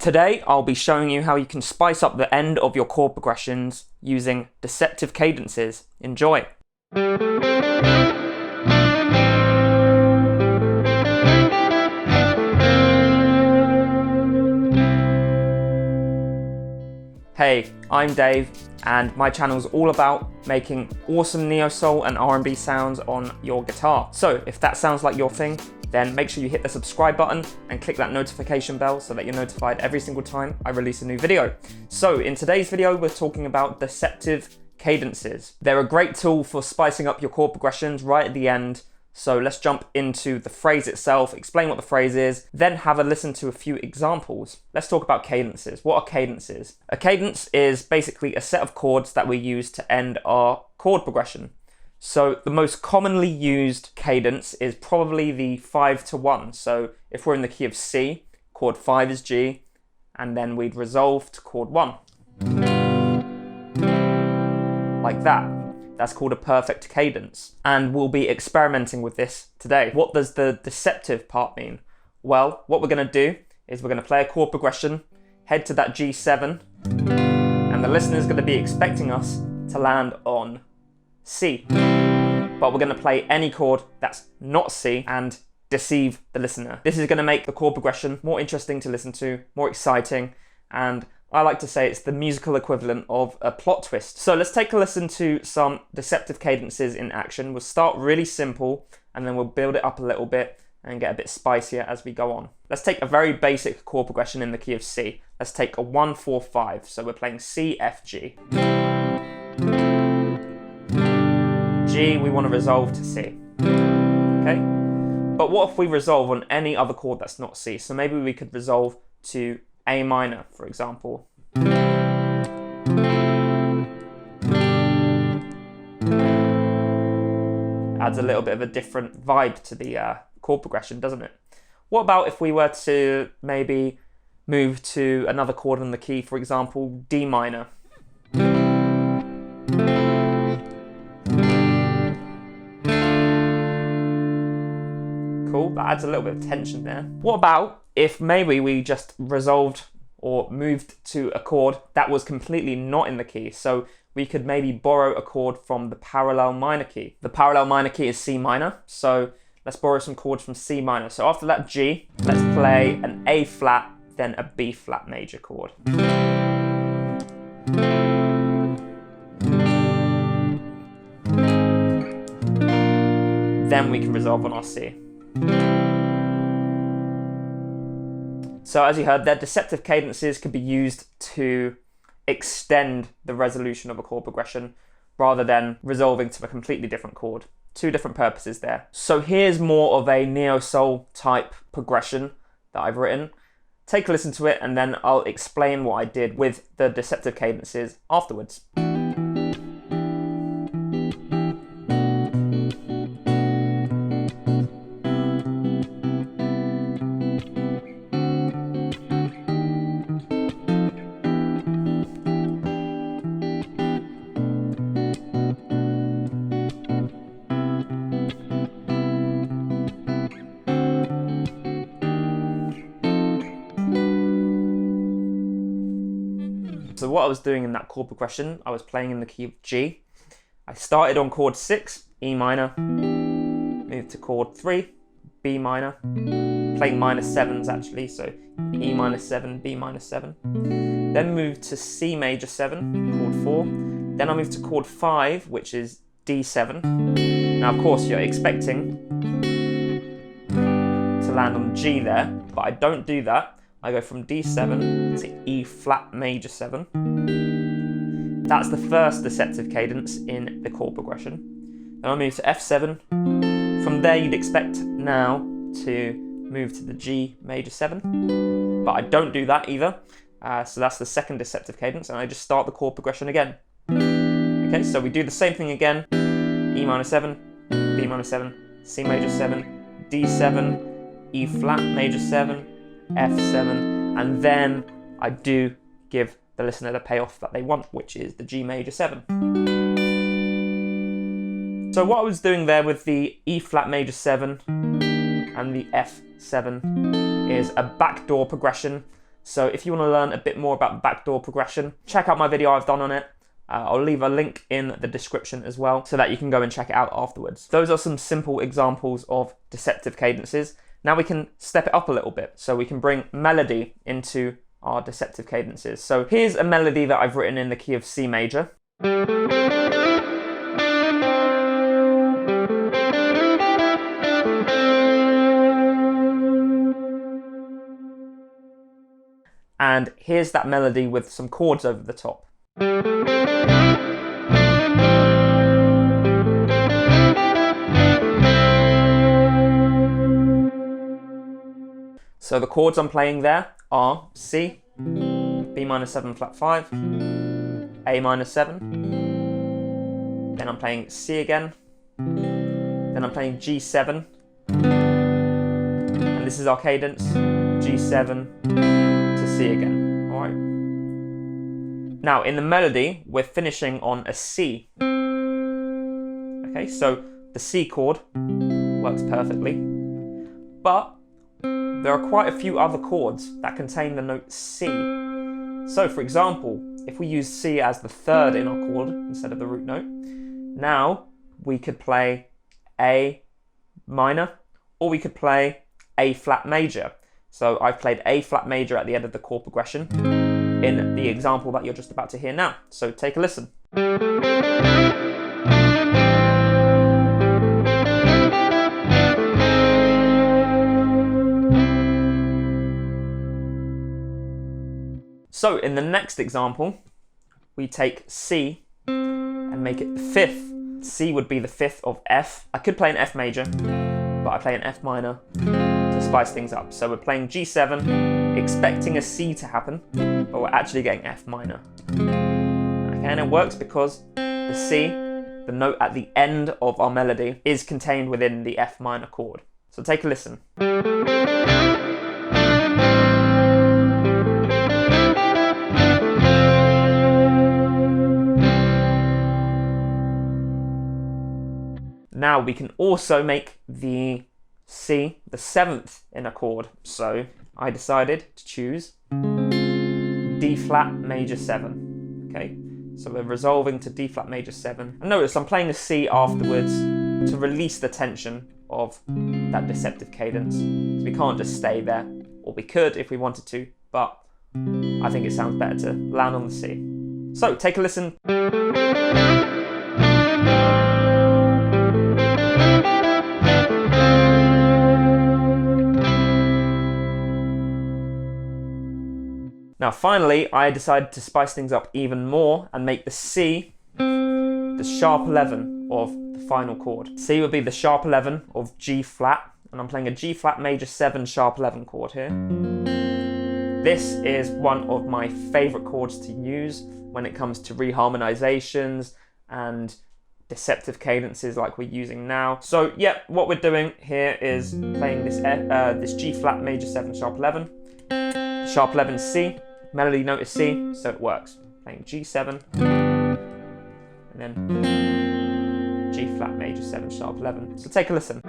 Today I'll be showing you how you can spice up the end of your chord progressions using Deceptive Cadences. Enjoy! Hey, I'm Dave, and my channel's all about making awesome neo-soul and R&B sounds on your guitar. So if that sounds like your thing, then make sure you hit the subscribe button and click that notification bell so that you're notified every single time I release a new video. So in today's video, we're talking about Deceptive Cadences. They're a great tool for spicing up your chord progressions right at the end. So let's jump into the phrase itself, explain what the phrase is, then have a listen to a few examples. Let's talk about cadences. What are cadences? A cadence is basically a set of chords that we use to end our chord progression. So the most commonly used cadence is probably the 5-to-1. So if we're in the key of C, chord 5 is G, and then we'd resolve to chord 1. Like that. That's called a perfect cadence. And we'll be experimenting with this today. What does the deceptive part mean? Well, what we're going to do is we're going to play a chord progression, head to that G7, and the listener's going to be expecting us to land on C. But we're going to play any chord that's not C and deceive the listener. This is going to make the chord progression more interesting to listen to, more exciting, and I like to say it's the musical equivalent of a plot twist. So let's take a listen to some Deceptive Cadences in action. We'll start really simple and then we'll build it up a little bit and get a bit spicier as we go on. Let's take a very basic chord progression in the key of C. Let's take a 1-4-5. So we're playing C, F, G. G, we want to resolve to C. Okay? But what if we resolve on any other chord that's not C? So maybe we could resolve to A minor, for example. Adds a little bit of a different vibe to the chord progression, doesn't it? What about if we were to maybe move to another chord in the key, for example, D minor? Cool, that adds a little bit of tension there. What about if maybe we just resolved or moved to a chord that was completely not in the key? So we could maybe borrow a chord from the parallel minor key. The parallel minor key is C minor, so let's borrow some chords from C minor. So after that G, let's play an A flat, then a B flat major chord. Then we can resolve on our C. So as you heard, their deceptive cadences can be used to extend the resolution of a chord progression rather than resolving to a completely different chord. Two different purposes there. So here's more of a neo-soul type progression that I've written. Take a listen to it and then I'll explain what I did with the deceptive cadences afterwards. So what I was doing in that chord progression, I was playing in the key of G. I started on chord 6, E minor, moved to chord 3, B minor, playing minor 7s actually, so E minor 7, B minor 7. Then moved to C major 7, chord 4. Then I moved to chord 5, which is D7. Now of course you're expecting to land on G there, but I don't do that. I go from D7 to E flat major 7. That's the first deceptive cadence in the chord progression. Then I move to F7. From there you'd expect now to move to the G major 7, but I don't do that either. So that's the second deceptive cadence, and I just start the chord progression again. Okay, so we do the same thing again. E minor 7, B minor 7, C major 7, D7, E flat major 7, F7, and then I do give the listener the payoff that they want, which is the G major 7. So what I was doing there with the E flat major 7 and the F7 is a backdoor progression So if you want to learn a bit more about the backdoor progression, check out my video I've done on it. I'll leave a link in the description as well so that you can go and check it out afterwards. Those are some simple examples of deceptive cadences. Now we can step it up a little bit, so we can bring melody into our deceptive cadences. So here's a melody that I've written in the key of C major. And here's that melody with some chords over the top. So the chords I'm playing there are C, B minor 7 flat 5, A minor 7, then I'm playing C again, then I'm playing G7, and this is our cadence, G7 to C again, alright? Now in the melody, we're finishing on a C. Okay, so the C chord works perfectly, but there are quite a few other chords that contain the note C. So for example, if we use C as the third in our chord instead of the root note, now we could play A minor, or we could play A flat major. So I've played A flat major at the end of the chord progression in the example that you're just about to hear now. So take a listen. So in the next example, we take C and make it the fifth. C would be the fifth of F. I could play an F major, but I play an F minor to spice things up. So we're playing G7, expecting a C to happen, but we're actually getting F minor. Okay, and it works because the C, the note at the end of our melody, is contained within the F minor chord. So take a listen. Now we can also make the C the seventh in a chord. So I decided to choose D flat major 7. Okay, so we're resolving to D flat major 7. And notice I'm playing a C afterwards to release the tension of that deceptive cadence. So we can't just stay there, or we could if we wanted to, but I think it sounds better to land on the C. So take a listen. Now finally, I decided to spice things up even more and make the C the sharp 11 of the final chord. C would be the sharp 11 of G flat, and I'm playing a G flat major 7 sharp 11 chord here. This is one of my favourite chords to use when it comes to reharmonizations and deceptive cadences like we're using now. So yeah, what we're doing here is playing this G flat major 7 sharp 11, sharp 11 C, melody note is C, so it works. Playing G7, and then G flat major 7 sharp 11. So take a listen.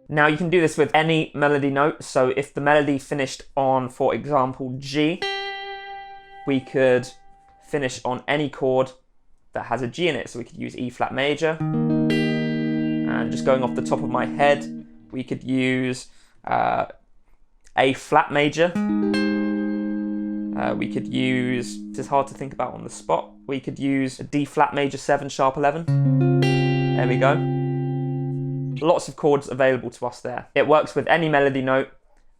Now you can do this with any melody note. So if the melody finished on, for example, G, we could finish on any chord that has a G in it. So we could use E flat major, and just going off the top of my head, we could use A flat major. We could use, this is hard to think about on the spot, we could use a D flat major 7 sharp 11. There we go. Lots of chords available to us there. It works with any melody note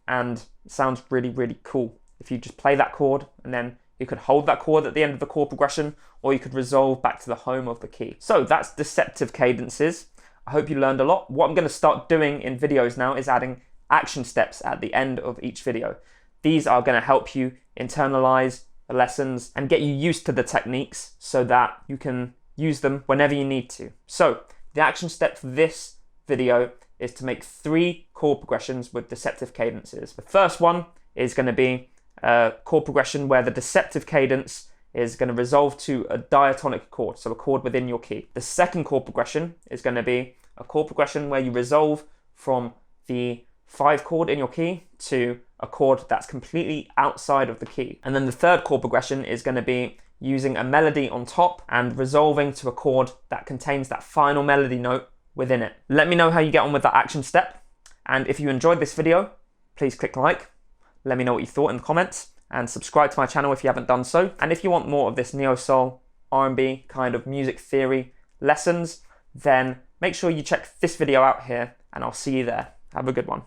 and sounds really, really cool. If you just play that chord, and then you could hold that chord at the end of the chord progression, or you could resolve back to the home of the key. So that's deceptive cadences. I hope you learned a lot. What I'm going to start doing in videos now is adding action steps at the end of each video. These are going to help you internalize the lessons and get you used to the techniques so that you can use them whenever you need to. So the action step for this video is to make 3 chord progressions with deceptive cadences. The first one is going to be a chord progression where the deceptive cadence is going to resolve to a diatonic chord, so a chord within your key. The second chord progression is going to be a chord progression where you resolve from the 5 chord in your key to a chord that's completely outside of the key. And then the third chord progression is going to be using a melody on top and resolving to a chord that contains that final melody note within it. Let me know how you get on with that action step. And if you enjoyed this video, please click like. Let me know what you thought in the comments, and subscribe to my channel if you haven't done so. And if you want more of this neo-soul, R&B kind of music theory lessons, then make sure you check this video out here, and I'll see you there. Have a good one.